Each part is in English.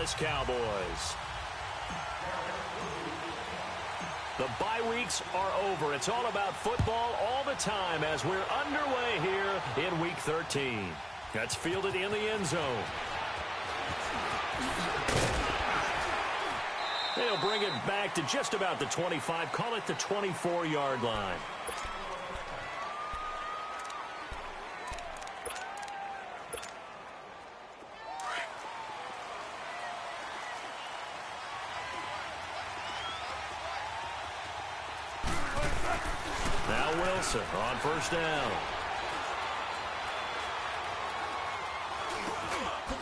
Dallas Cowboys. The bye weeks are over. It's all about football all the time as we're underway here in Week 13. That's fielded in the end zone. They'll bring it back to just about the 25. Call it the 24-yard line. Now Wilson on first down.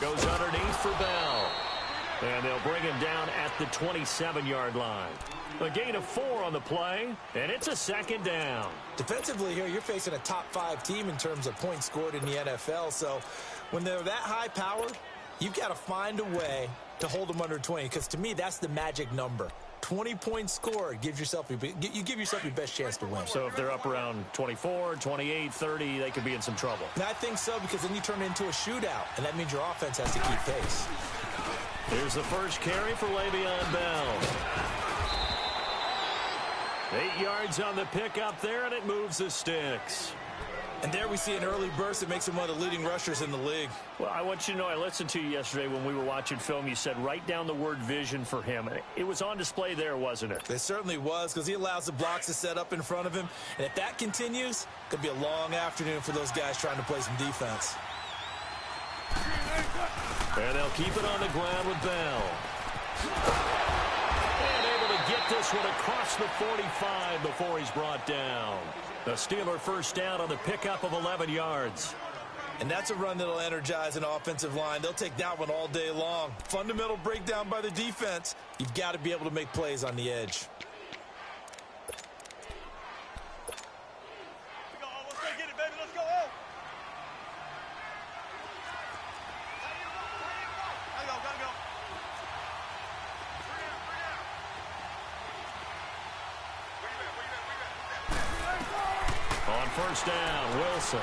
Goes underneath for Bell. And they'll bring him down at the 27-yard line. A gain of 4 on the play, and it's a second down. Defensively here, you're facing a top-5 team in terms of points scored in the NFL. So when they're that high-powered, you've got to find a way to hold them under 20. Because to me, that's the magic number. 20 points scored, you give yourself your best chance to win. So if they're up around 24, 28, 30, they could be in some trouble. And I think so, because then you turn it into a shootout, and that means your offense has to keep pace. Here's the first carry for Le'Veon Bell. 8 yards on the pickup there, and it moves the sticks. And there we see an early burst that makes him one of the leading rushers in the league. Well, I want you to know, I listened to you yesterday when we were watching film. You said write down the word vision for him. It was on display there, wasn't it? It certainly was, because he allows the blocks to set up in front of him. And if that continues, it could be a long afternoon for those guys trying to play some defense. And they'll keep it on the ground with Bell. And able to get this one across the 45 before he's brought down. The Steeler first down on the pickup of 11 yards. And that's a run that'll energize an offensive line. They'll take that one all day long. Fundamental breakdown by the defense. You've got to be able to make plays on the edge. On first down, Wilson.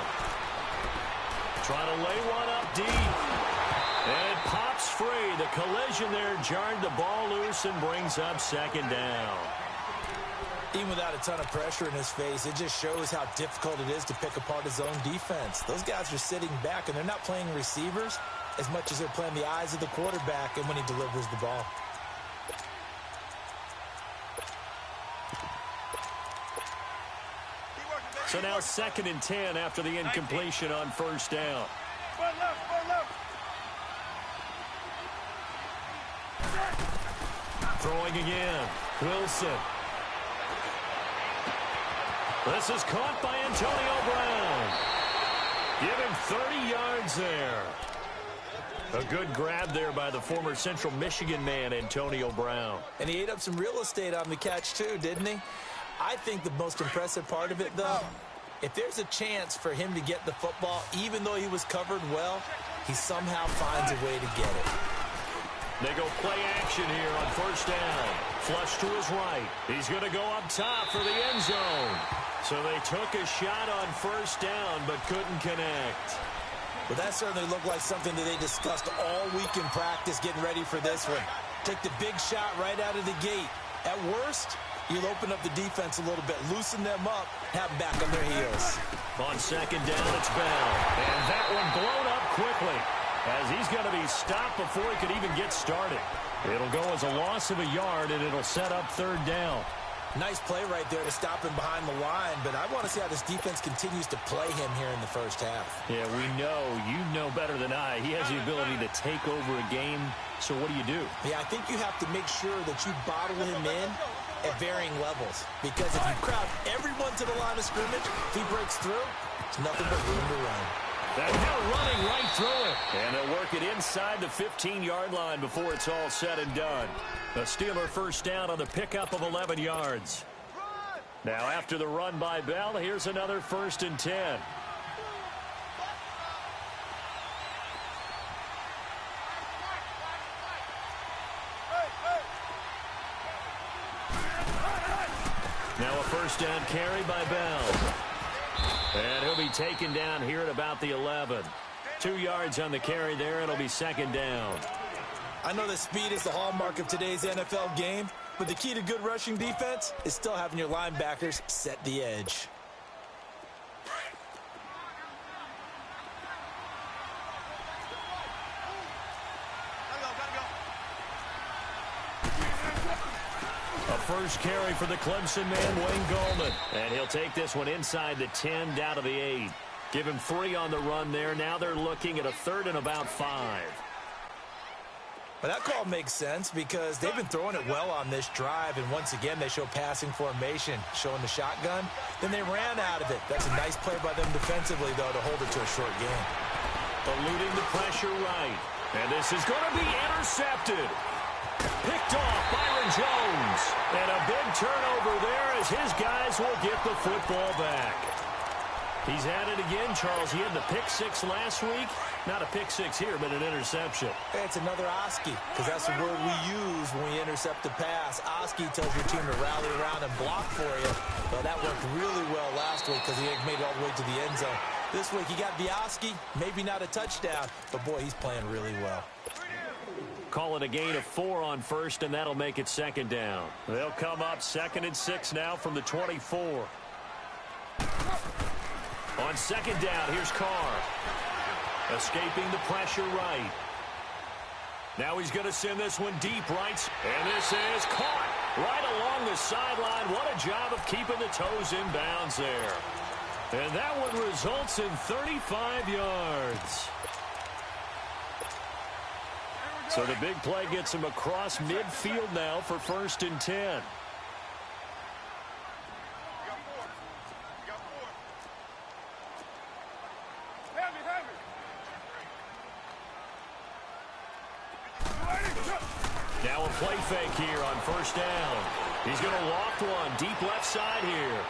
Trying to lay one up deep. And it pops free. The collision there jarred the ball loose and brings up second down. Even without a ton of pressure in his face, it just shows how difficult it is to pick apart his own defense. Those guys are sitting back, and they're not playing receivers as much as they're playing the eyes of the quarterback and when he delivers the ball. So now 2nd and 10 after the incompletion on first down. Throwing again. Wilson. This is caught by Antonio Brown. Give him 30 yards there. A good grab there by the former Central Michigan man, Antonio Brown. And he ate up some real estate on the catch too, didn't he? I think the most impressive part of it, though, if there's a chance for him to get the football, even though he was covered well, he somehow finds a way to get it. They go play action here on first down. Flush to his right. He's going to go up top for the end zone. So they took a shot on first down but couldn't connect. Well, that certainly looked like something that they discussed all week in practice getting ready for this one. Take the big shot right out of the gate. At worst, you'll open up the defense a little bit, loosen them up, have them back on their heels. On second down, it's Bell. And that one blown up quickly as he's going to be stopped before he could even get started. It'll go as a loss of a yard, and it'll set up third down. Nice play right there to stop him behind the line, but I want to see how this defense continues to play him here in the first half. Yeah, we know. You know better than I. He has the ability to take over a game, so what do? Yeah, I think you have to make sure that you bottle him in at varying levels, because if you crowd everyone to the line of scrimmage, if he breaks through, it's nothing but room to run. And now running right through it. And they'll work it inside the 15-yard line before it's all said and done. The Steeler first down on the pickup of 11 yards. Now after the run by Bell, here's another 1st and 10. Now a first down carry by Bell. And he'll be taken down here at about the 11. 2 yards on the carry there. It'll be second down. I know that speed is the hallmark of today's NFL game, but the key to good rushing defense is still having your linebackers set the edge. A first carry for the Clemson man, Wayne Gallman. And he'll take this one inside the 10, down to the 8. Give him 3 on the run there. Now they're looking at a 3rd and about 5. But that call makes sense because they've been throwing it well on this drive, and once again they show passing formation, showing the shotgun. Then they ran out of it. That's a nice play by them defensively, though, to hold it to a short gain. Eluding the pressure right. And this is going to be intercepted. Picked off Byron Jones. And a big turnover there as his guys will get the football back. He's at it again, Charles. He had the pick 6 last week. Not a pick 6 here, but an interception. Hey, it's another Oski, because that's the word we use when we intercept the pass. Oski tells your team to rally around and block for you. Well, that worked really well last week because he made it all the way to the end zone. This week he got the Oski, maybe not a touchdown, but boy, he's playing really well. Call it a gain of 4 on first, and that'll make it 2nd down. They'll come up 2nd and 6 now from the 24. On 2nd down, here's Carr. Escaping the pressure right. Now he's going to send this one deep right. And this is caught right along the sideline. What a job of keeping the toes in bounds there. And that one results in 35 yards. So the big play gets him across midfield now for 1st and 10. Now a play fake here on 1st down. He's going to loft one deep left side here.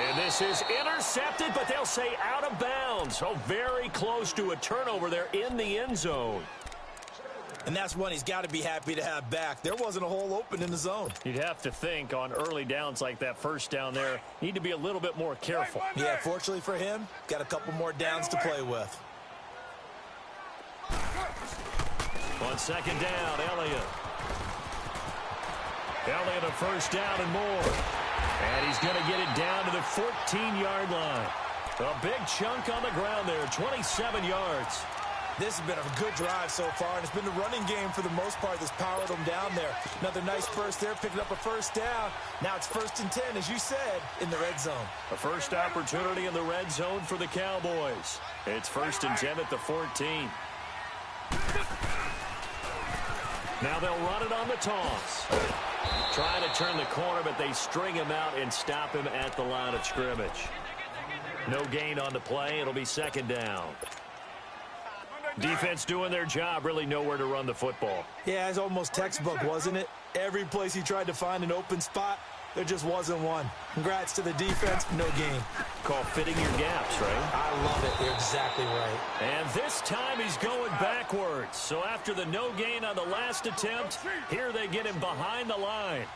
And this is intercepted, but they'll say out of bounds. So very close to a turnover there in the end zone. And that's one he's got to be happy to have back. There wasn't a hole open in the zone. You'd have to think on early downs like that 1st down there, need to be a little bit more careful. Yeah, fortunately for him, got a couple more downs to play with. On 2nd down, Elliott. Elliott a 1st down and more. And he's going to get it down to the 14-yard line. A big chunk on the ground there, 27 yards. This has been a good drive so far, and it's been the running game for the most part that's powered them down there. Another nice burst there, picking up a 1st down. Now it's 1st and 10, as you said, in the red zone. A first opportunity in the red zone for the Cowboys. It's 1st and 10 at the 14. Now they'll run it on the toss. Trying to turn the corner, but they string him out and stop him at the line of scrimmage. No gain on the play. It'll be 2nd down. Defense doing their job, really nowhere to run the football. Yeah, it's almost textbook, wasn't it? Every place he tried to find an open spot, there just wasn't one. Congrats to the defense, no gain. Call fitting your gaps, right? I love it. You're exactly right. And this time he's going backwards. So after the no gain on the last attempt, here they get him behind the line.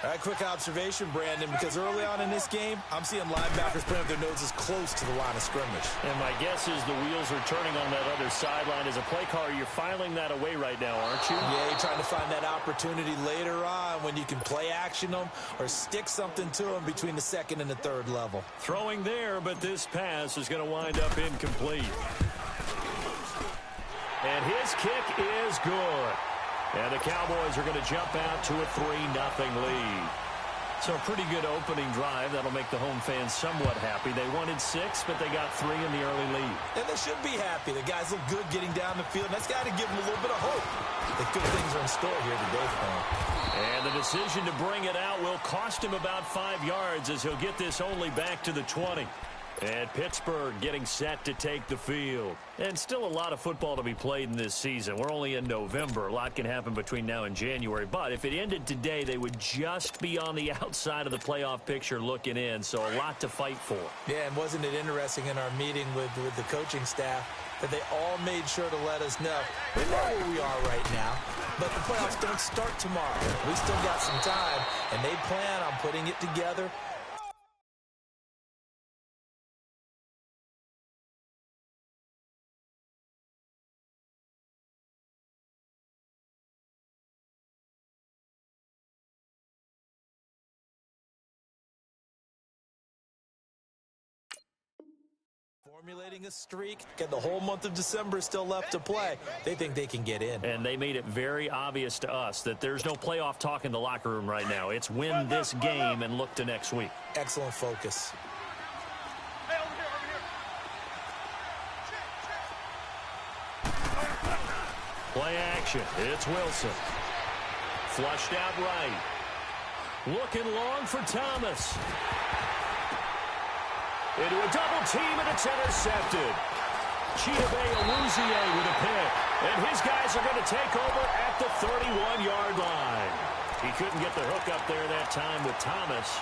All right, quick observation, Brandon, because early on in this game, I'm seeing linebackers putting up their noses close to the line of scrimmage. And my guess is the wheels are turning on that other sideline. As a play caller, you're filing that away right now, aren't you? Yeah, you're trying to find that opportunity later on when you can play action them or stick something to them between the 2nd and the 3rd level. Throwing there, but this pass is going to wind up incomplete. And his kick is good. And the Cowboys are going to jump out to a 3-0 lead. So a pretty good opening drive. That'll make the home fans somewhat happy. They wanted 6, but they got 3 in the early lead. And they should be happy. The guys look good getting down the field. And that's got to give them a little bit of hope that good things are in store here today for them. And the decision to bring it out will cost him about 5 yards as he'll get this only back to the 20. And Pittsburgh getting set to take the field. And still a lot of football to be played in this season. We're only in November. A lot can happen between now and January. But if it ended today, they would just be on the outside of the playoff picture looking in. So a lot to fight for. Yeah, and wasn't it interesting in our meeting with the coaching staff that they all made sure to let us know we know where we are right now, but the playoffs don't start tomorrow. We still got some time, and they plan on putting it together Formulating a streak, and the whole month of December is still left to play. They think they can get in. And they made it very obvious to us that there's no playoff talk in the locker room right now. It's win this game and look to next week. Excellent focus. Play action. It's Wilson. Flushed out right. Looking long for Thomas. Into a double team, and it's intercepted. Chidobe Awuzie with a pick. And his guys are going to take over at the 31-yard line. He couldn't get the hook up there that time with Thomas.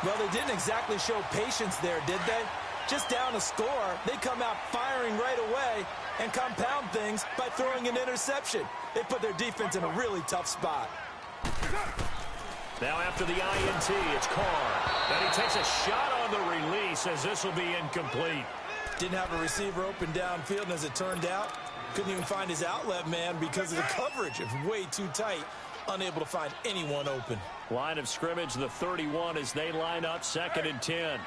Well, they didn't exactly show patience there, did they? Just down a score, they come out firing right away and compound things by throwing an interception. They put their defense in a really tough spot. Now after the INT, it's Carr. And he takes a shot on the release as this will be incomplete. Didn't have a receiver open downfield, and as it turned out, couldn't even find his outlet man because of the coverage. It's way too tight. Unable to find anyone open. Line of scrimmage, the 31 as they line up 2nd and 10.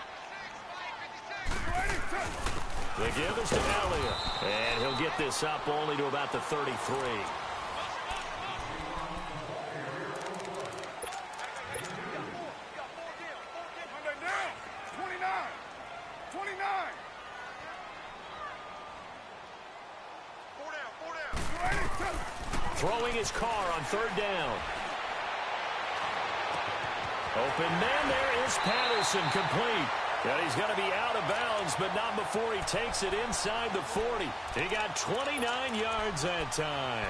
The give is to Elliott. And he'll get this up only to about the 33. Throwing his Carr on 3rd down. Open man, there is Patterson, complete. And he's going to be out of bounds, but not before he takes it inside the 40. He got 29 yards that time.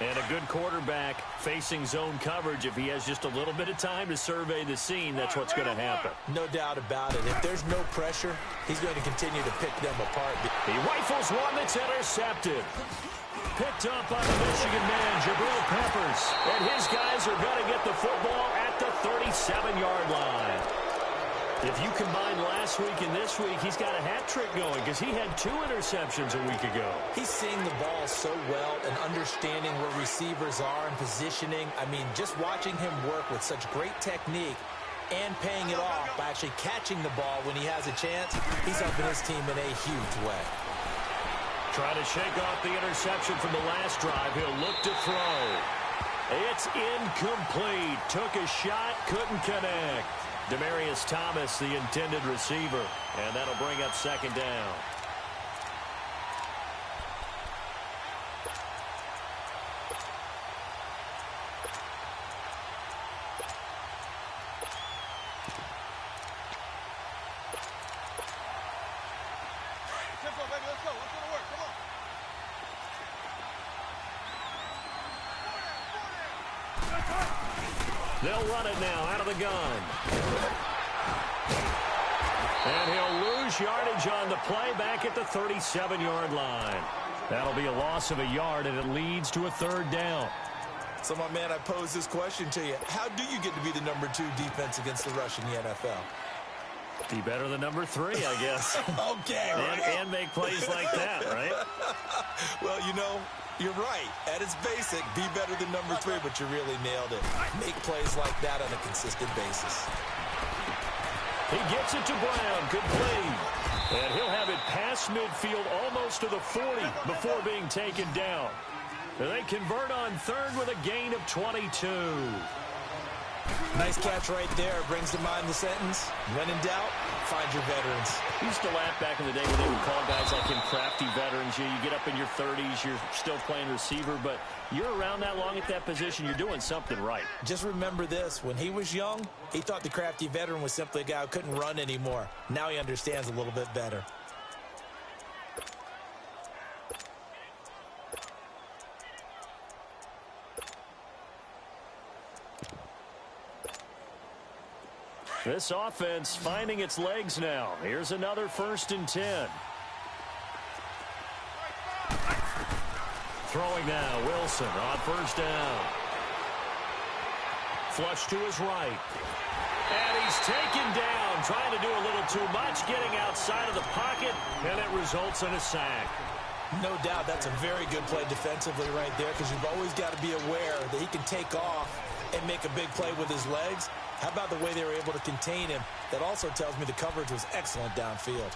And a good quarterback facing zone coverage. If he has just a little bit of time to survey the scene, that's what's going to happen. No doubt about it. If there's no pressure, he's going to continue to pick them apart. He rifles one that's intercepted. Picked up by the Michigan man, Jabril Peppers. And his guys are going to get the football at the 37-yard line. If you combine last week and this week, he's got a hat trick going because he had 2 interceptions a week ago. He's seeing the ball so well and understanding where receivers are and positioning. I mean, just watching him work with such great technique and paying it off by actually catching the ball when he has a chance, he's helping his team in a huge way. Trying to shake off the interception from the last drive. He'll look to throw. It's incomplete. Took a shot, couldn't connect. Demaryius Thomas, the intended receiver, and that'll bring up 2nd down. They'll run it now out of the gun. And he'll lose yardage on the play back at the 37-yard line. That'll be a loss of a yard, and it leads to a 3rd down. So, my man, I pose this question to you. How do you get to be the number 2 defense against the rush in the NFL? Be better than number 3, I guess. Okay, right. And make plays like that, right? Well, you know, you're right. At its basic, be better than number 3, but you really nailed it. Make plays like that on a consistent basis. He gets it to Brown. Good play. And he'll have it past midfield almost to the 40 before being taken down. And they convert on 3rd with a gain of 22. Nice catch right there. Brings to mind the sentence, when in doubt, find your veterans. We used to laugh back in the day when they would call guys like him crafty veterans. You get up in your 30s, you're still playing receiver, but you're around that long at that position, you're doing something right. Just remember this. When he was young, he thought the crafty veteran was simply a guy who couldn't run anymore. Now he understands a little bit better. This offense finding its legs now. Here's another 1st and 10. Throwing now, Wilson on 1st down. Flush to his right. And he's taken down, trying to do a little too much, getting outside of the pocket, and it results in a sack. No doubt that's a very good play defensively right there, because you've always got to be aware that he can take off and make a big play with his legs. How about the way they were able to contain him? That also tells me the coverage was excellent downfield.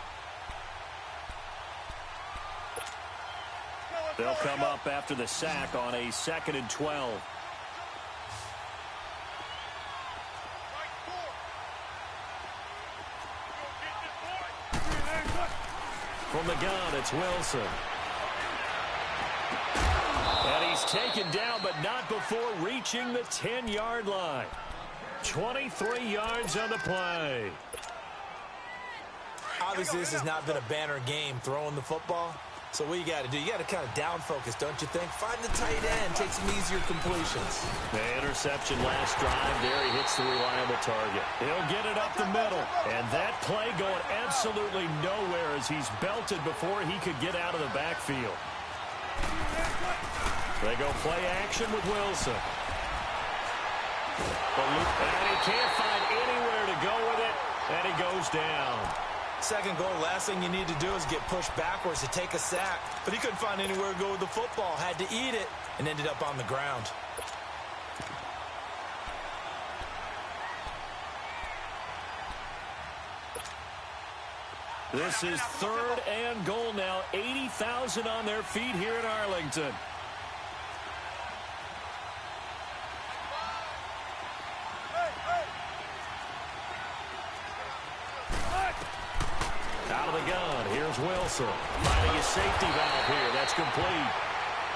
They'll come up after the sack on a 2nd and 12. From the gun, it's Wilson. And he's taken down, but not before reaching the 10-yard line. 23 yards on the play. Obviously, this has not been a banner game throwing the football. So what you got to do, you got to kind of down focus, don't you think? Find the tight end, take some easier completions. The interception last drive there. He hits the reliable target. He'll get it up the middle. And that play going absolutely nowhere as he's belted before he could get out of the backfield. They go play action with Wilson. And he can't find anywhere to go with it. And he goes down. Second goal, last thing you need to do is get pushed backwards to take a sack. But he couldn't find anywhere to go with the football. Had to eat it and ended up on the ground. This is 3rd and goal now. 80,000 on their feet here in Arlington. Out of the gun, here's Wilson. Finding his safety valve here. That's complete.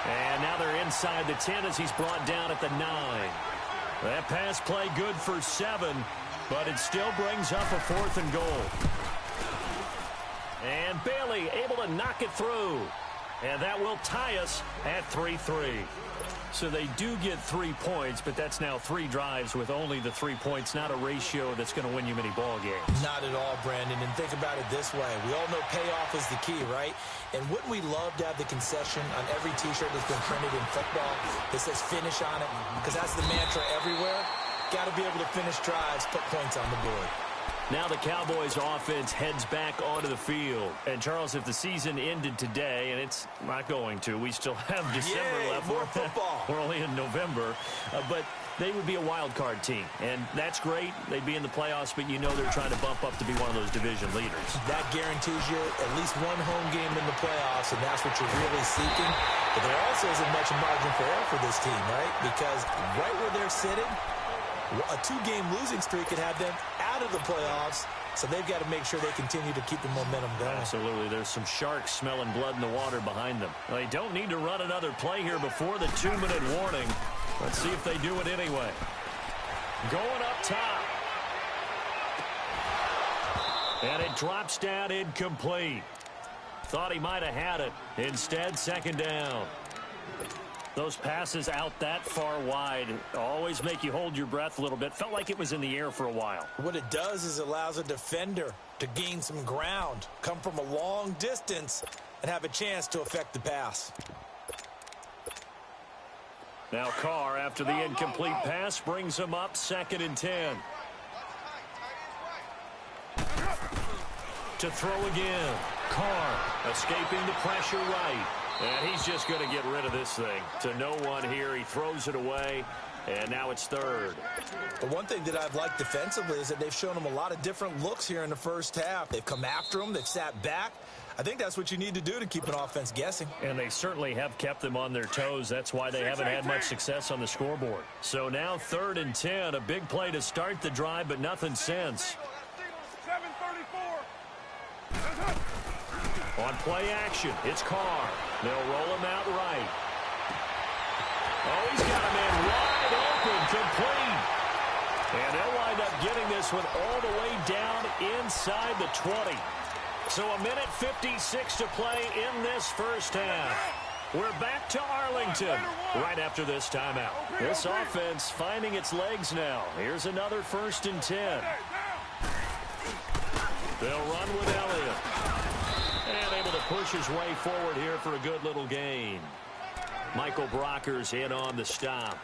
And now they're inside the 10 as he's brought down at the 9. That pass play good for 7, but it still brings up a 4th and goal. And Bailey able to knock it through. And that will tie us at 3-3. So they do get 3 points, but that's now 3 drives with only the 3 points, not a ratio that's going to win you many ball games. Not at all, Brandon. And think about it this way. We all know payoff is the key, right? And wouldn't we love to have the concession on every T-shirt that's been printed in football that says finish on it? Because that's the mantra everywhere. Got to be able to finish drives, put points on the board. Now the Cowboys offense heads back onto the field. And, Charles, if the season ended today, and it's not going to, we still have December left. More football. We're only in November. But they would be a wild card team. And that's great. They'd be in the playoffs, but you know they're trying to bump up to be one of those division leaders. That guarantees you at least one home game in the playoffs, and that's what you're really seeking. But there also isn't much margin for error for this team, right? Because right where they're sitting, a 2-game losing streak could have them out of the playoffs, so they've got to make sure they continue to keep the momentum going. Absolutely. There's some sharks smelling blood in the water behind them. They don't need to run another play here before the 2-minute warning. Let's see if they do it anyway. Going up top. And it drops down incomplete. Thought he might have had it. Instead, 2nd down. Those passes out that far wide always make you hold your breath a little bit. Felt like it was in the air for a while. What it does is it allows a defender to gain some ground, come from a long distance, and have a chance to affect the pass. Now Carr, after the incomplete pass, brings him up 2nd and 10. To throw again. Carr escaping the pressure right. And he's just going to get rid of this thing. To no one here. He throws it away. And now it's 3rd. The one thing that I've liked defensively is that they've shown him a lot of different looks here in the first half. They've come after him. They've sat back. I think that's what you need to do to keep an offense guessing. And they certainly have kept them on their toes. That's why they haven't had much success on the scoreboard. So now 3rd and 10. A big play to start the drive, but nothing since. On play action, it's Carr. They'll roll him out right. Oh, he's got a man wide open, complete. And they'll wind up getting this one all the way down inside the 20. So 1:56 to play in this first half. We're back to Arlington right after this timeout. This offense finding its legs now. Here's another 1st and 10. They'll run with Elliott. And able to push his way forward here for a good little gain. Michael Brockers in on the stop.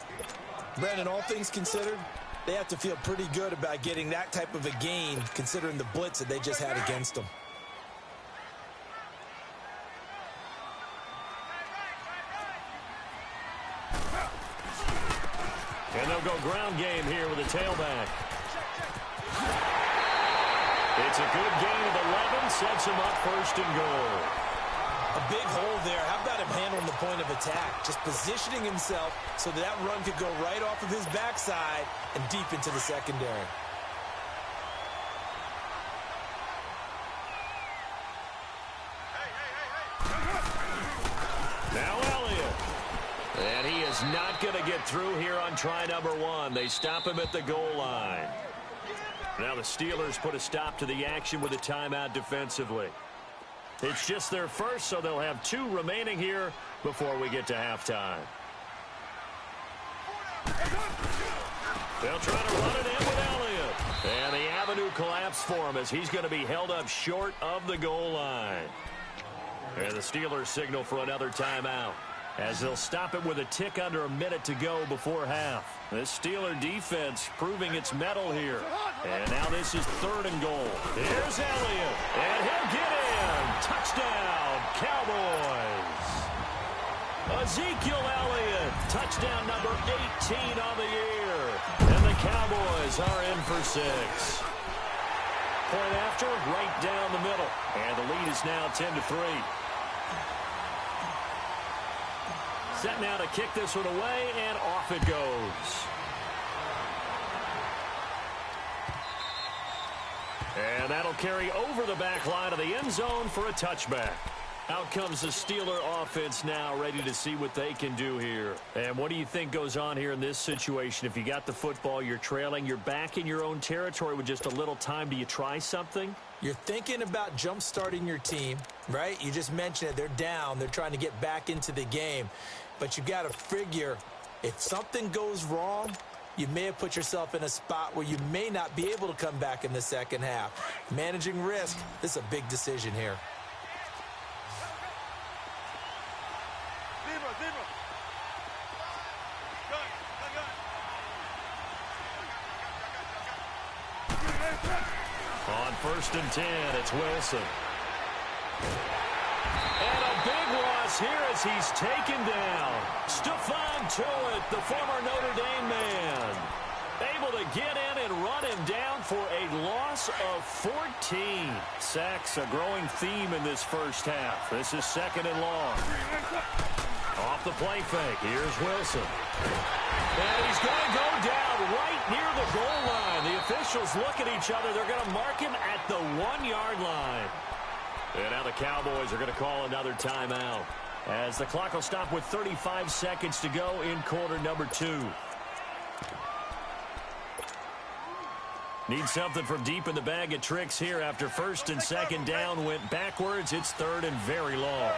Brandon, all things considered, they have to feel pretty good about getting that type of a gain considering the blitz that they just had against them. And they'll go ground game here with a tailback. It's a good gain of 11, sets him up 1st and goal. A big hole there. How about him handling the point of attack? Just positioning himself so that run could go right off of his backside and deep into the secondary. Now Elliott. And he is not going to get through here on try number 1. They stop him at the goal line. Now the Steelers put a stop to the action with a timeout defensively. It's just their first, so they'll have 2 remaining here before we get to halftime. They'll try to run it in with Elliott. And the avenue collapsed for him as he's going to be held up short of the goal line. And the Steelers signal for another timeout as they'll stop it with a tick under a minute to go before half. This Steeler defense proving its mettle here. And now this is 3rd and goal. Here's Elliott, and he'll get in. Touchdown, Cowboys. Ezekiel Elliott, touchdown number 18 on the year. And the Cowboys are in for 6. Point after, right down the middle. And the lead is now 10-3. Set now to kick this one away, and off it goes. And that'll carry over the back line of the end zone for a touchback. Out comes the Steeler offense now, ready to see what they can do here. And what do you think goes on here in this situation? If you got the football, you're trailing, you're back in your own territory with just a little time. Do you try something? You're thinking about jump-starting your team, right? You just mentioned it. They're down. They're trying to get back into the game. But you got to figure, if something goes wrong, you may have put yourself in a spot where you may not be able to come back in the second half. Managing risk, this is a big decision here. On 1st and 10, it's Wilson. And a big loss here as he's taken down. Stephon Tuitt, the former Notre Dame man, able to get in and run him down for a loss of 14. Sacks, a growing theme in this first half. This is 2nd and long. Off the play fake, here's Wilson. And he's going to go down right near the goal line. The officials look at each other. They're going to mark him at the 1-yard line. And now the Cowboys are going to call another timeout as the clock will stop with 35 seconds to go in quarter number 2. Need something from deep in the bag of tricks here after 1st and 2nd down went backwards. It's 3rd and very long.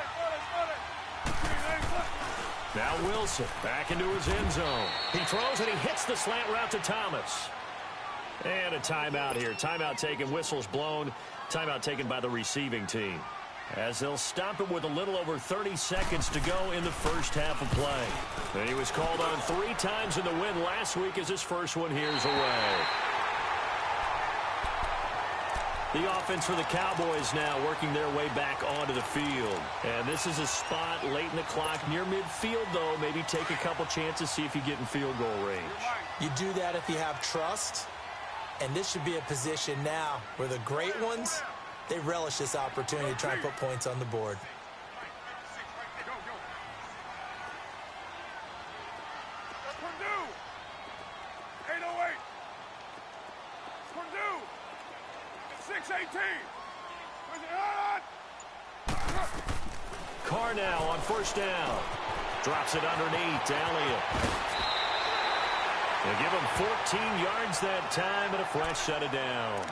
Now Wilson back into his end zone. He throws and he hits the slant route to Thomas. And a timeout here. Timeout taken, whistles blown. Timeout taken by the receiving team. As they'll stop it with a little over 30 seconds to go in the first half of play. And he was called on 3 times in the win last week as his first one here's away. The offense for the Cowboys now working their way back onto the field. And this is a spot late in the clock near midfield, though. Maybe take a couple chances, see if you get in field goal range. You do that if you have trust. And this should be a position now where the great ones, they relish this opportunity to try and put points on the board. Carr now on 1st down. Drops it underneath to Elliott. They'll give him 14 yards that time and a fresh set of downs.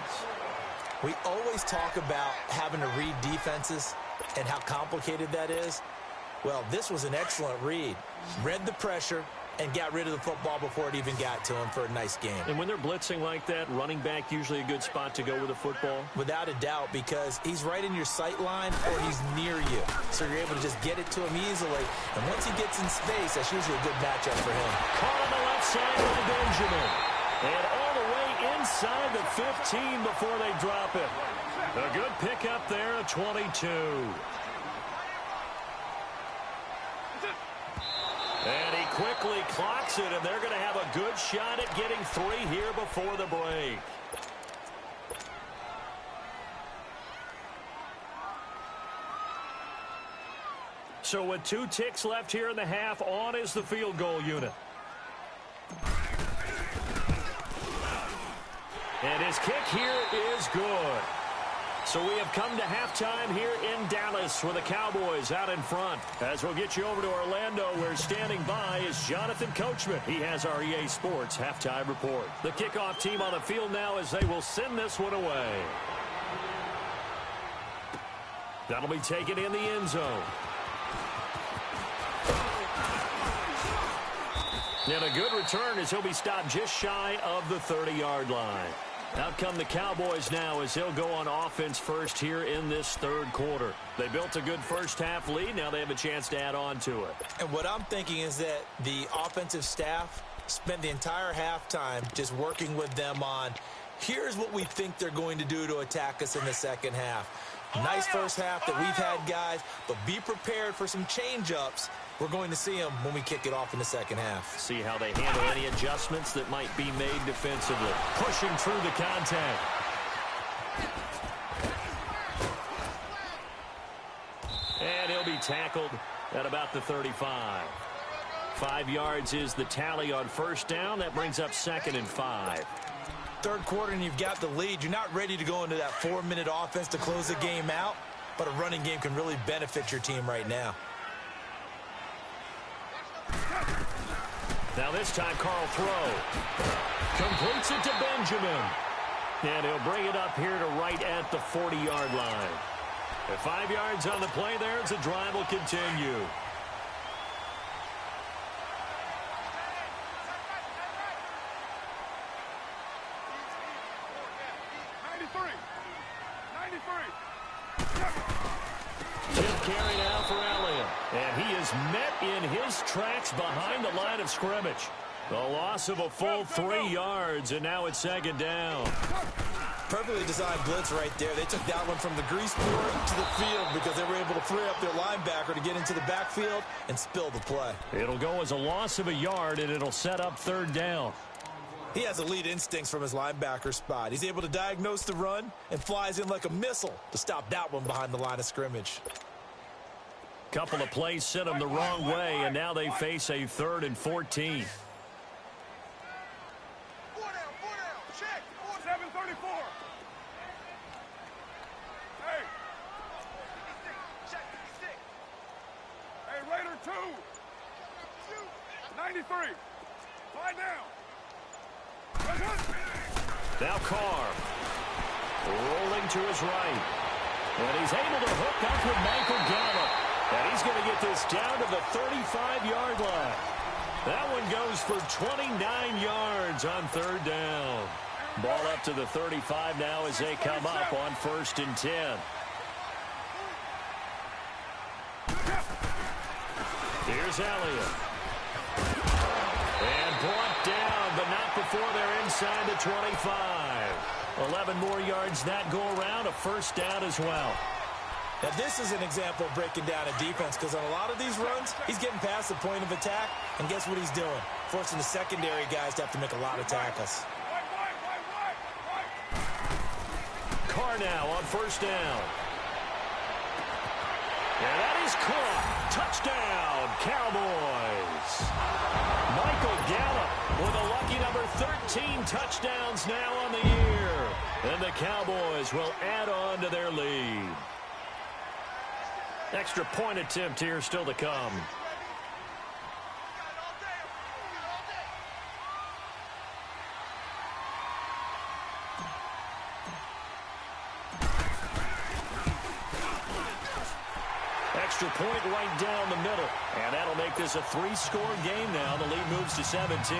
We always talk about having to read defenses and how complicated that is. Well, this was an excellent read. Read the pressure and got rid of the football before it even got to him for a nice game. And when they're blitzing like that, running back usually a good spot to go with the football? Without a doubt, because he's right in your sight line or he's near you. So you're able to just get it to him easily. And once he gets in space, that's usually a good matchup for him. Caught on the left side by Benjamin. And all the way inside the 15 before they drop it. A good pickup there at 22. And he quickly clocks it, and they're going to have a good shot at getting 3 here before the break. So with 2 ticks left here in the half, on is the field goal unit. And his kick here is good. So we have come to halftime here in Dallas with the Cowboys out in front. As we'll get you over to Orlando, where standing by is Jonathan Coachman. He has our EA Sports halftime report. The kickoff team on the field now as they will send this one away. That'll be taken in the end zone. And a good return as he'll be stopped just shy of the 30-yard line. Out come the Cowboys now as they'll go on offense first here in this third quarter. They built a good first-half lead. Now they have a chance to add on to it. And what I'm thinking is that the offensive staff spent the entire halftime just working with them on, here's what we think they're going to do to attack us in the second half. Nice first half that we've had, guys, but be prepared for some change-ups. We're going to see them when we kick it off in the second half. See how they handle any adjustments that might be made defensively. Pushing through the contact. And he'll be tackled at about the 35. 5 yards is the tally on first down. That brings up 2nd and 5. Third quarter and you've got the lead. You're not ready to go into that 4-minute offense to close the game out, but a running game can really benefit your team right now. Now this time Carl throw. Completes it to Benjamin. And he'll bring it up here to right at the 40-yard line. At 5 yards on the play there, the drive will continue. Carry now for Elliott. And he is met in his tracks behind the line of scrimmage. The loss of a full 3 yards, and now it's 2nd down. Perfectly designed blitz right there. They took that one from the grease board to the field because they were able to free up their linebacker to get into the backfield and spill the play. It'll go as a loss of a yard, and it'll set up 3rd down. He has elite instincts from his linebacker spot. He's able to diagnose the run and flies in like a missile to stop that one behind the line of scrimmage. Couple of plays sent them the wrong way, and now they face a 3rd and 14. Check. 734. Hey. Hey, Raider 2. 93. Lie down. Now Carr. Rolling to his right. And he's able to hook up with Michael Gallup. And he's going to get this down to the 35-yard line. That one goes for 29 yards on 3rd down. Ball up to the 35 now as they come up on 1st and 10. Here's Elliott. And brought down, but not before they're inside the 25. 11 more yards that go around, a 1st down as well. Now, this is an example of breaking down a defense because on a lot of these runs, he's getting past the point of attack, and guess what he's doing? Forcing the secondary guys to have to make a lot of tackles. Carr now on 1st down. And that is caught. Touchdown, Cowboys. Michael Gallup with a lucky number 13 touchdowns now on the year. And the Cowboys will add on to their lead. Extra point attempt here still to come. Extra point right down the middle. And that'll make this a 3-score game now. The lead moves to 17.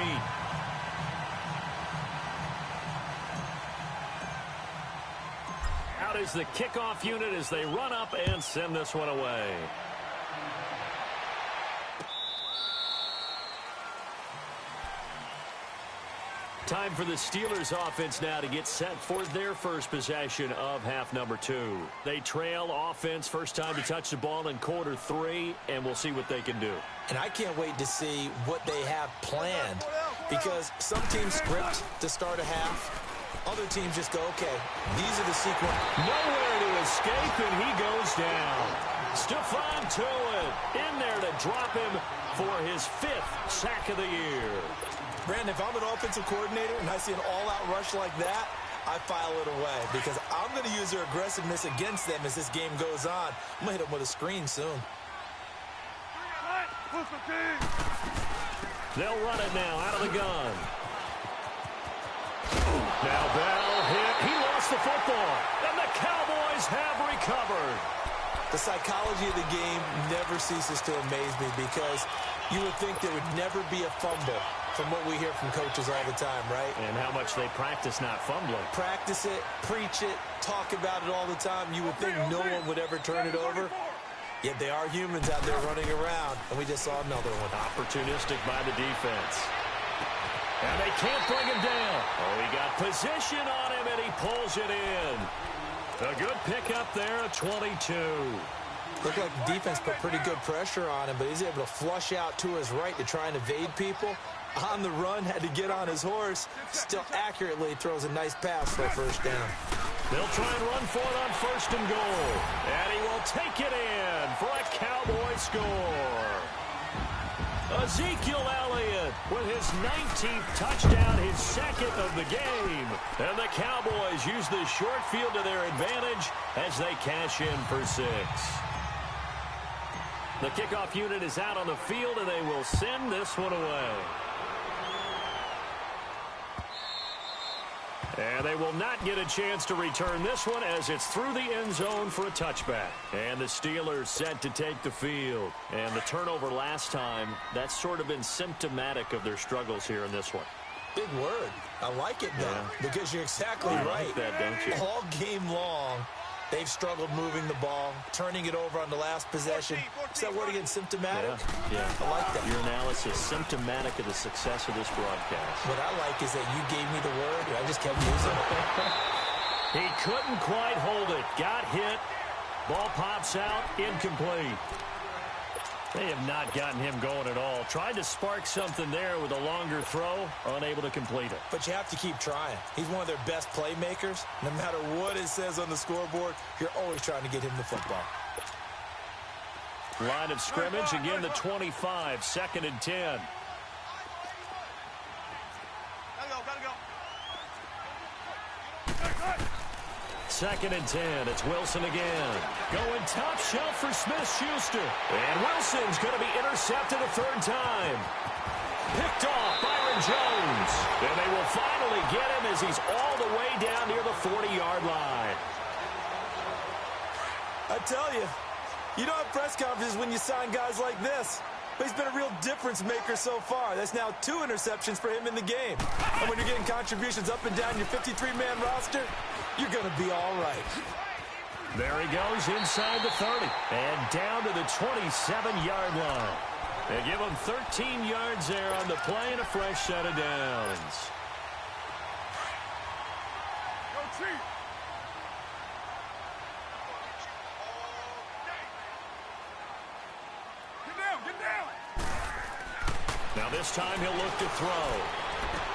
Out is the kickoff unit as they run up and send this one away. Time for the Steelers offense now to get set for their first possession of half number 2. They trail offense first time to touch the ball in quarter 3, and we'll see what they can do. And I can't wait to see what they have planned because some teams script to start a half. Other teams just go, okay, these are the sequence. Nowhere to escape, and he goes down. Stephon Tuitt in there to drop him for his 5th sack of the year. Brandon, if I'm an offensive coordinator and I see an all-out rush like that, I file it away because I'm going to use their aggressiveness against them as this game goes on. I'm going to hit them with a screen soon. They'll run it now out of the gun. Now Bell hit. He lost the football, and the Cowboys have recovered. The psychology of the game never ceases to amaze me because you would think there would never be a fumble from what we hear from coaches all the time, right? And how much they practice not fumbling. Practice it, preach it, talk about it all the time. You would think no one would ever turn it over. Yet they are humans out there running around, and we just saw another one. Opportunistic by the defense. And they can't bring him down. Oh, he got position on him, and he pulls it in. A good pickup there at 22. Looked like the defense put pretty good pressure on him, but he's able to flush out to his right to try and evade people. On the run, had to get on his horse. Still accurately throws a nice pass for a first down. They'll try and run for it on 1st and goal. And he will take it in for a Cowboy score. Ezekiel Elliott with his 19th touchdown, his 2nd of the game. And the Cowboys use the short field to their advantage as they cash in for 6. The kickoff unit is out on the field, and they will send this one away. And they will not get a chance to return this one as it's through the end zone for a touchback. And the Steelers set to take the field. And the turnover last time, that's sort of been symptomatic of their struggles here in this one. Big word. I like it, though, because you're exactly right. You like that, don't you? All game long, they've struggled moving the ball, turning it over on the last possession. Is that word again, symptomatic? Yeah. I like that. Your analysis, symptomatic of the success of this broadcast. What I like is that you gave me the word, and I just kept using it. He couldn't quite hold it. Got hit. Ball pops out. Incomplete. They have not gotten him going at all. Tried to spark something there with a longer throw. Unable to complete it. But you have to keep trying. He's one of their best playmakers. No matter what it says on the scoreboard, you're always trying to get him the football. Line of scrimmage, again the 25, 2nd and 10. Gotta go. 2nd and 10. It's Wilson again. Going top shelf for Smith-Schuster. And Wilson's going to be intercepted a 3rd time. Picked off Byron Jones. And they will finally get him as he's all the way down near the 40-yard line. I tell you, you don't have press conferences when you sign guys like this. But he's been a real difference maker so far. That's now 2 interceptions for him in the game. And when you're getting contributions up and down your 53-man roster, you're going to be all right. There he goes inside the 30 and down to the 27-yard line. They give him 13 yards there on the play and a fresh set of downs. Go Chief. Get down. Now this time he'll look to throw.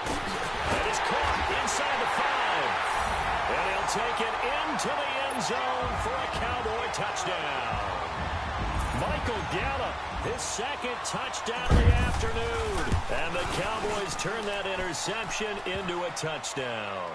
And it's caught inside the 5. And he'll take it into the end zone for a Cowboy touchdown. Michael Gallup, his 2nd touchdown of the afternoon. And the Cowboys turn that interception into a touchdown.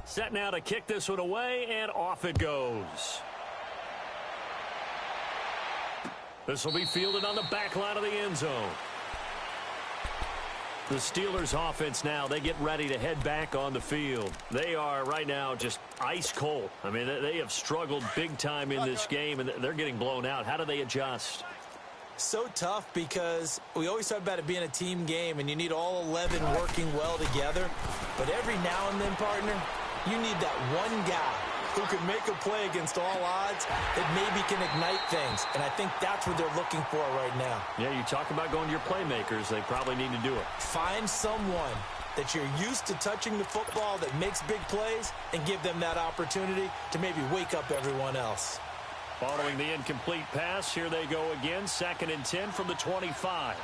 Set now to kick this one away, and off it goes. This will be fielded on the back line of the end zone. The Steelers offense now, they get ready to head back on the field. They are right now just ice cold. I mean, they have struggled big time in this game, and they're getting blown out. How do they adjust? So tough because we always talk about it being a team game, and you need all 11 working well together. But every now and then, partner, you need that one guy who can make a play against all odds that maybe can ignite things. And I think that's what they're looking for right now. Yeah, you talk about going to your playmakers. They probably need to do it. Find someone that you're used to touching the football that makes big plays and give them that opportunity to maybe wake up everyone else. Following the incomplete pass, here they go again. 2nd and 10 from the 25.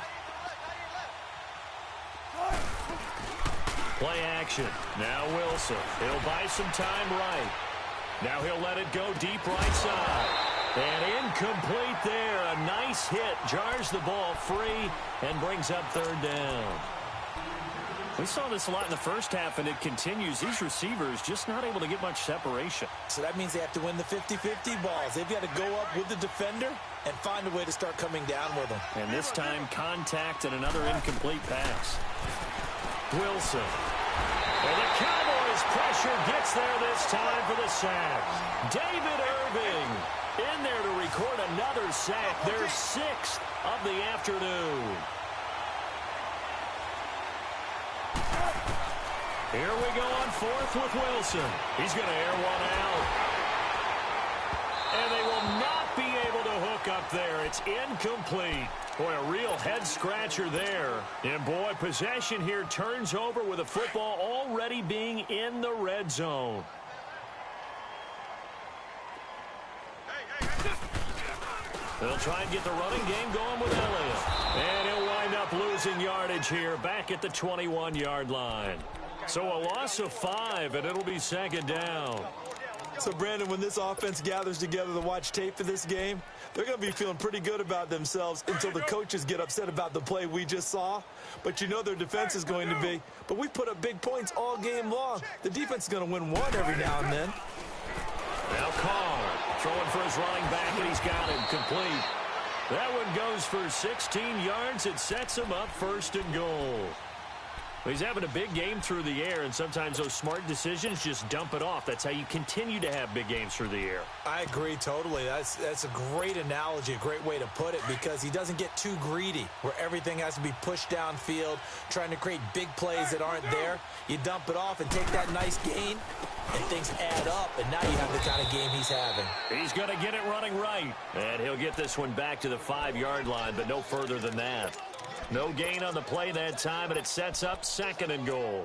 Play action. Now Wilson. He'll buy some time right. Now he'll let it go deep right side. And incomplete there. A nice hit. Jars the ball free and brings up 3rd down. We saw this a lot in the first half, and it continues. These receivers just not able to get much separation. So that means they have to win the 50-50 balls. They've got to go up with the defender and find a way to start coming down with them. And this time, contact and another incomplete pass. Wilson. And the Cowboys' pressure gets there this time for the sack. David Irving in there to record another sack. Their 6th of the afternoon. Here we go on 4th with Wilson. He's going to air one out. And they will not be able to hook up there. It's incomplete. Boy, a real head-scratcher there. And, boy, possession here turns over with the football already being in the red zone. They'll try and get the running game going with Elliott. And he'll wind up losing yardage here back at the 21-yard line. So a loss of 5, and it'll be 2nd down. So, Brandon, when this offense gathers together to watch tape for this game, they're going to be feeling pretty good about themselves until the coaches get upset about the play we just saw. But you know their defense is going to be. But we put up big points all game long. The defense is going to win one every now and then. Now Carr throwing for his running back, and he's got him complete. That one goes for 16 yards. It sets him up 1st and goal. He's having a big game through the air, and sometimes those smart decisions just dump it off. That's how you continue to have big games through the air. I agree totally. That's a great analogy, a great way to put it, because he doesn't get too greedy where everything has to be pushed downfield, trying to create big plays that aren't there. You dump it off and take that nice gain, and things add up, and now you have the kind of game he's having. He's going to get it running right, and he'll get this one back to the 5-yard line, but no further than that. No gain on the play that time, and it sets up 2nd and goal.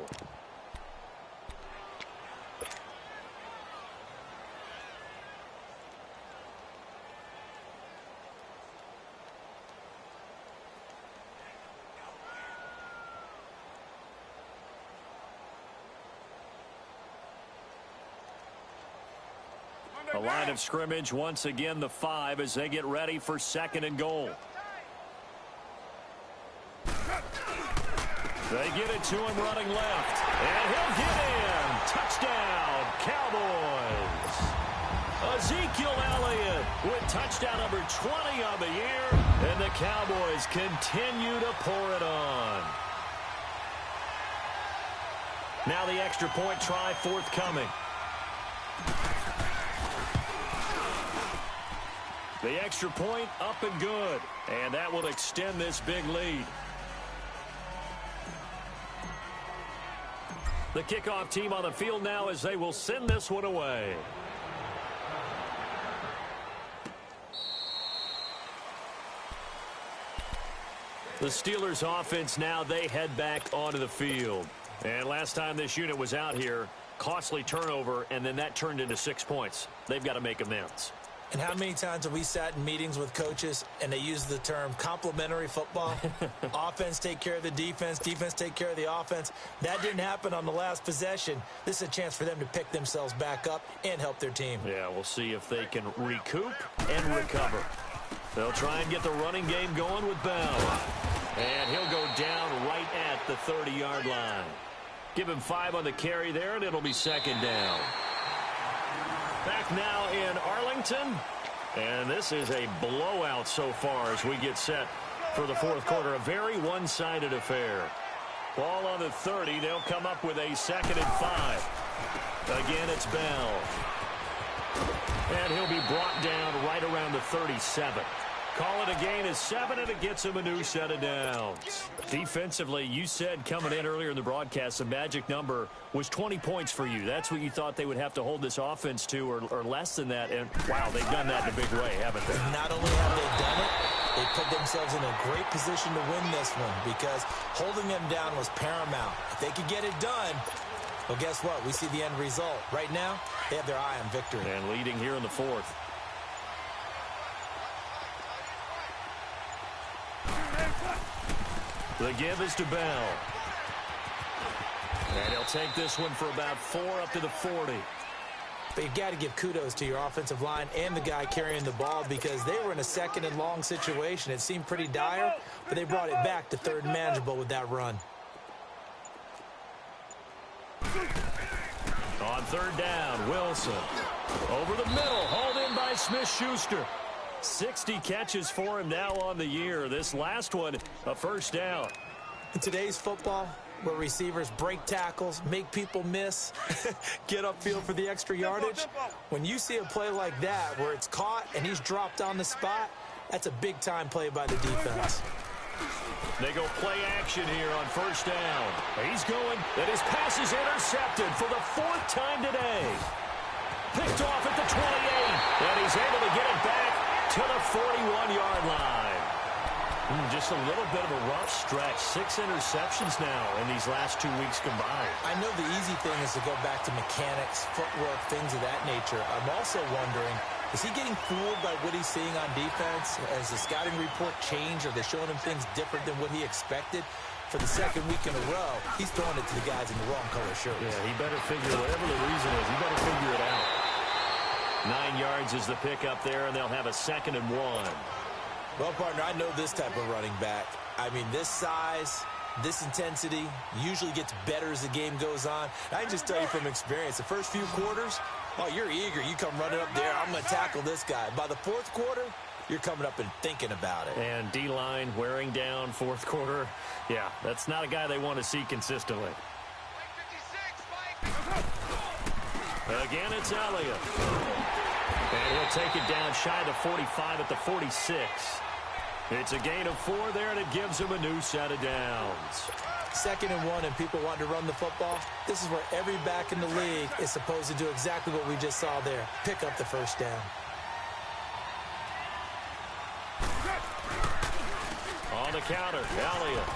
A line of scrimmage once again, the 5, as they get ready for 2nd and goal. They get it to him running left. And he'll get in. Touchdown, Cowboys. Ezekiel Elliott with touchdown number 20 on the year. And the Cowboys continue to pour it on. Now the extra point try forthcoming. The extra point up and good. And that will extend this big lead. The kickoff team on the field now as they will send this one away. The Steelers offense now, they head back onto the field. And last time this unit was out here, costly turnover, and then that turned into 6 points. They've got to make amends. And how many times have we sat in meetings with coaches and they use the term complementary football? Offense take care of the defense, defense take care of the offense. That didn't happen on the last possession. This is a chance for them to pick themselves back up and help their team. Yeah, we'll see if they can recoup and recover. They'll try and get the running game going with Bell. And he'll go down right at the 30-yard line. Give him 5 on the carry there, and it'll be 2nd down. Back now in Arlington. And this is a blowout so far as we get set for the 4th quarter. A very one-sided affair. Ball on the 30. They'll come up with a 2nd and 5. Again, it's Bell. And he'll be brought down right around the 37. Call it a gain of 7, and it gets him a new set of downs. Defensively, you said coming in earlier in the broadcast, the magic number was 20 points for you. That's what you thought they would have to hold this offense to, or less than that. And, wow, they've done that in a big way, haven't they? Not only have they done it, They put themselves in a great position to win this one because holding them down was paramount. If they could get it done, well, guess what? We see the end result. Right now, they have their eye on victory. And leading here in the fourth. The give is to Bell. And he'll take this one for about 4 up to the 40. But you've got to give kudos to your offensive line and the guy carrying the ball because they were in a second and long situation. It seemed pretty dire, but they brought it back to third and manageable with that run. On third down, Wilson. Over the middle, hauled in by Smith-Schuster. 60 catches for him now on the year. This last one, a first down. In today's football, where receivers break tackles, make people miss, get upfield for the extra yardage, when you see a play like that where it's caught and he's dropped on the spot, that's a big-time play by the defense. They go play action here on first down. He's going, and his pass is intercepted for the 4th time today. Picked off at the 28, and he's able to get it back to the 41-yard line. Just a little bit of a rough stretch. 6 interceptions now in these last 2 weeks combined. I know the easy thing is to go back to mechanics, footwork, things of that nature. I'm also wondering, is he getting fooled by what he's seeing on defense? Has the scouting report changed? Are they showing him things different than what he expected? For the 2nd week in a row, he's throwing it to the guys in the wrong color shirts. Yeah, he better figure, whatever the reason is, he better figure it out. 9 yards is the pickup there, and they'll have a 2nd and 1. Well, partner, I know this type of running back. I mean, this size, this intensity usually gets better as the game goes on. I can just tell you from experience, the first few quarters, oh, you're eager. You come running up there, I'm going to tackle this guy. By the 4th quarter, you're coming up and thinking about it. And D-line wearing down 4th quarter. Yeah, that's not a guy they want to see consistently. Again, it's Elliott. And he'll take it down shy of the 45 at the 46. It's a gain of 4 there, and it gives him a new set of downs. 2nd and 1, and people want to run the football. This is where every back in the league is supposed to do exactly what we just saw there. Pick up the first down. On the counter, Elliott.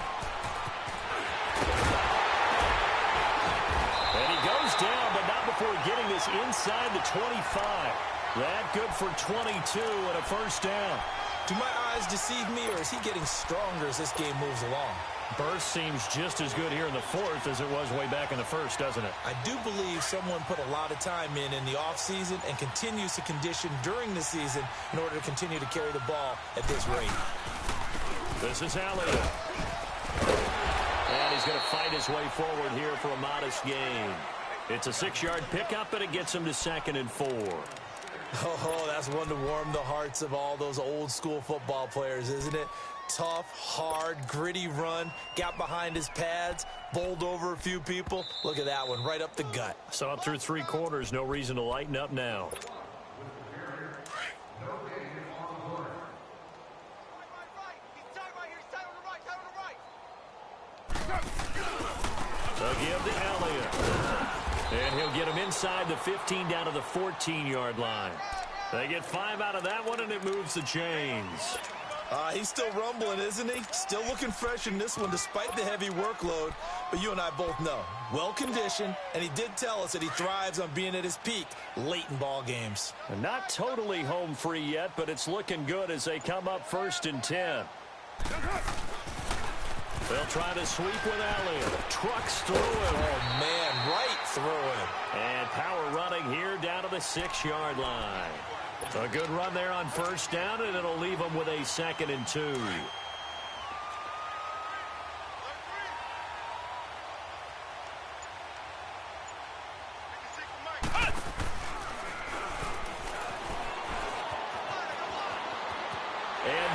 And he goes down, but not before getting this inside the 25. That good for 22 and a first down. Do my eyes deceive me, or is he getting stronger as this game moves along? Burst seems just as good here in the 4th as it was way back in the 1st, doesn't it? I do believe someone put a lot of time in the offseason and continues to condition during the season in order to continue to carry the ball at this rate. This is Elliott. And he's going to fight his way forward here for a modest gain. It's a 6-yard pickup, and it gets him to 2nd and 4. Oh, that's one to warm the hearts of all those old-school football players, isn't it? Tough, hard, gritty run, got behind his pads, bowled over a few people. Look at that one, right up the gut. So up through 3 quarters, no reason to lighten up now. They'll give to Elliott. And he'll get him inside the 15 down to the 14-yard line. They get 5 out of that one, and it moves the chains. He's still rumbling, isn't he? Still looking fresh in this one despite the heavy workload. But you and I both know, well-conditioned, and he did tell us that he thrives on being at his peak late in ball games. And not totally home free yet, but it's looking good as they come up 1st and 10. They'll try to sweep with Elliott. Trucks through him. Oh, man, right through him. And power running here down to the 6-yard line. A good run there on first down, and it'll leave them with a 2nd and 2. And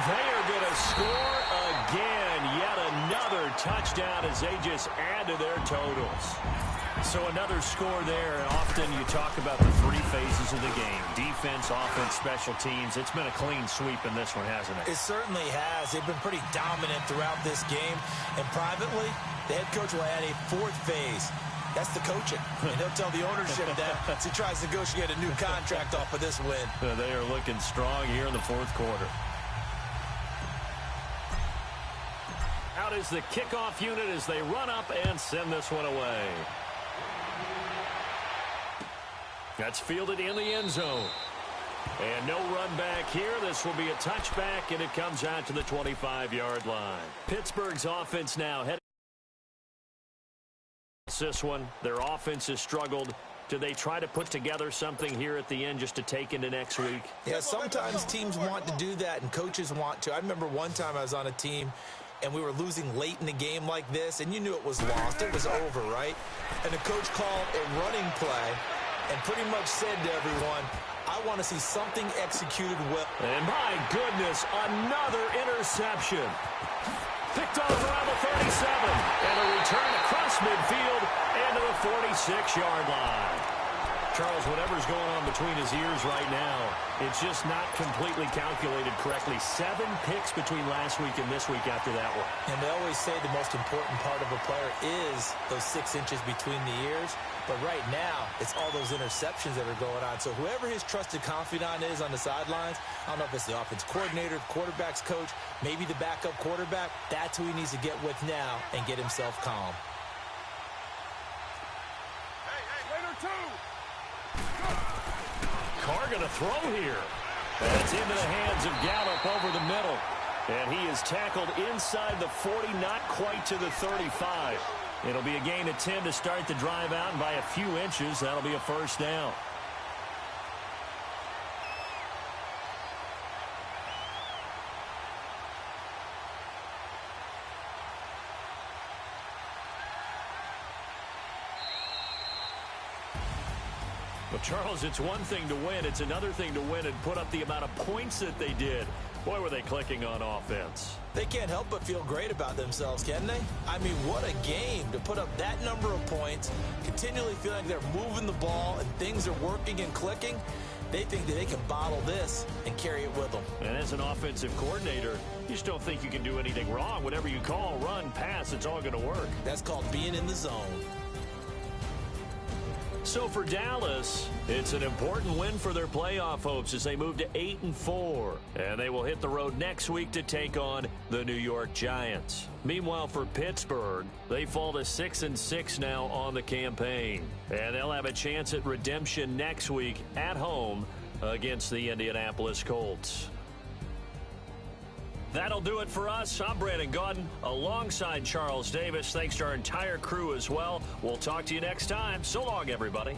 they are going to score again. Yet another touchdown as they just add to their totals. So another score there. Often you talk about the 3 phases of the game. Defense, offense, special teams. It's been a clean sweep in this one, hasn't it? It certainly has. They've been pretty dominant throughout this game. And privately, the head coach will add a 4th phase. That's the coaching. And he'll tell the ownership that as he tries to negotiate a new contract off of this win. They are looking strong here in the 4th quarter. out is the kickoff unit as they run up and send this one away. That's fielded in the end zone. And no run back here. This will be a touchback, and it comes out to the 25-yard line. Pittsburgh's offense now heading. This one, their offense has struggled. Do they try to put together something here at the end just to take into next week? Yeah, sometimes teams want to do that, and coaches want to. I remember one time I was on a team, and we were losing late in the game like this, and you knew it was lost. It was over, right? And the coach called a running play and pretty much said to everyone, I want to see something executed well. And my goodness, another interception. Picked off around the 37, and a return across midfield and to the 46-yard line. Charles, whatever's going on between his ears right now, it's just not completely calculated correctly. 7 picks between last week and this week after that one. And they always say the most important part of a player is those 6 inches between the ears. But right now, it's all those interceptions that are going on. So whoever his trusted confidant is on the sidelines, I don't know if it's the offense coordinator, the quarterback's coach, maybe the backup quarterback, that's who he needs to get with now and get himself calm. Carr going to throw here. That's into the hands of Gallup over the middle. And he is tackled inside the 40, not quite to the 35. It'll be a gain of 10 to start the drive out, and by a few inches, that'll be a first down. Well, Charles, it's one thing to win. It's another thing to win and put up the amount of points that they did. Boy, were they clicking on offense. They can't help but feel great about themselves, can they? I mean, what a game to put up that number of points, continually feeling like they're moving the ball and things are working and clicking. They think that they can bottle this and carry it with them. And as an offensive coordinator, you just don't think you can do anything wrong. Whatever you call, run, pass, it's all going to work. That's called being in the zone. So for Dallas, it's an important win for their playoff hopes as they move to 8-4. And they will hit the road next week to take on the New York Giants. Meanwhile, for Pittsburgh, they fall to 6-6 now on the campaign. And they'll have a chance at redemption next week at home against the Indianapolis Colts. That'll do it for us. I'm Brandon Gaudin alongside Charles Davis. Thanks to our entire crew as well. We'll talk to you next time. So long, everybody.